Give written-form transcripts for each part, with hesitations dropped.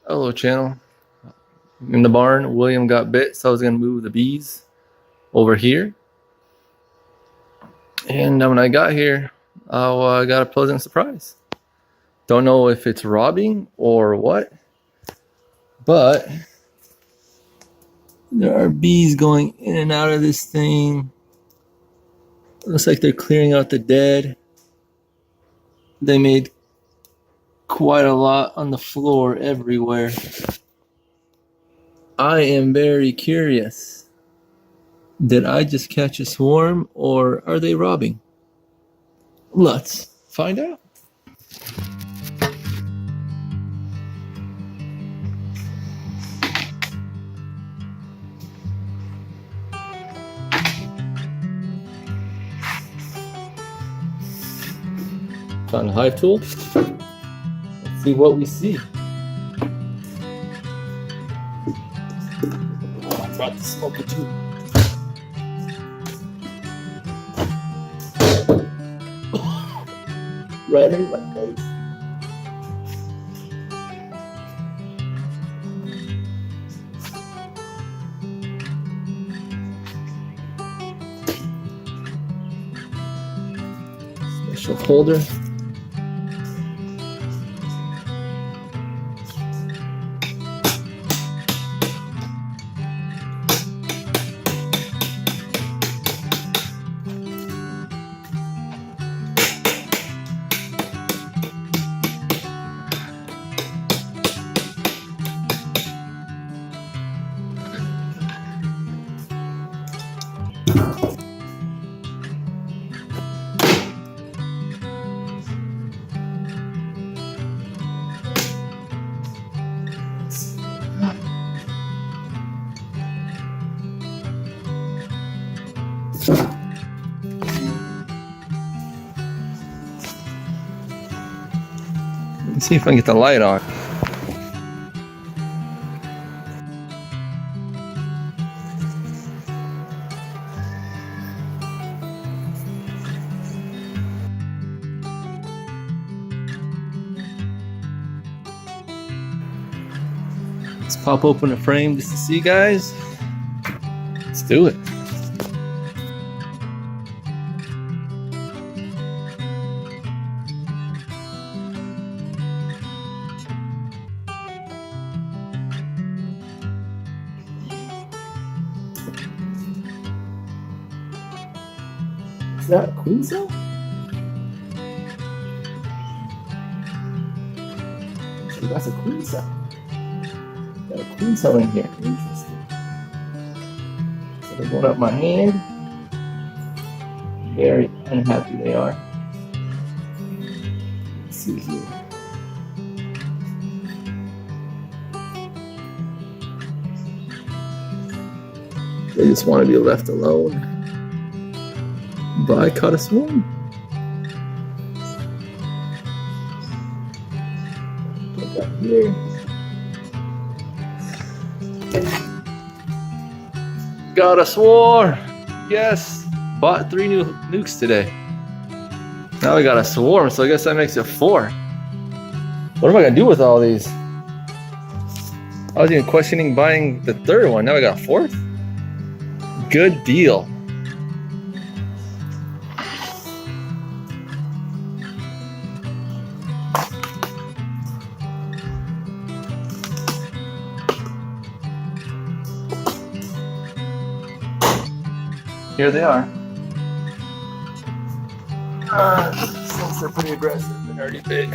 Hello channel. In the barn, William got bit, so I was gonna move the bees over here. And when I got here, I got a pleasant surprise. Don't know if it's robbing or what, but there are bees going in and out of this thing. Looks like they're clearing out the dead. They made quite a lot on the floor everywhere. I am very curious. Did I just catch a swarm or are they robbing? Let's find out. Found a hive tool. Let's see what we see. Oh, I brought the smoker too. Right in my face. Special holder. Let's see if I can get the light on. Let's pop open a frame just to see, guys. Let's do it. Is that a queen cell? So that's a queen cell. Got a queen cell in here. Interesting. So they're going up my hand. Very unhappy they are. Let's see here. They just want to be left alone. But I caught a swarm. Put that here. Got a swarm. Yes. Bought 3 new nucs today. Now we got a swarm, so I guess that makes it 4. What am I gonna do with all these? I was even questioning buying the 3rd one. Now I got a 4th. Good deal. Here they are. Since they're pretty aggressive and already bit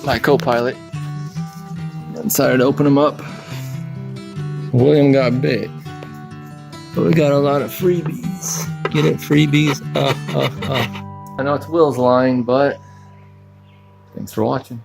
my co-pilot, I decided to open them up. William got bit, but we got a lot of freebies. Get it? Freebies. I know it's Will's line, but thanks for watching.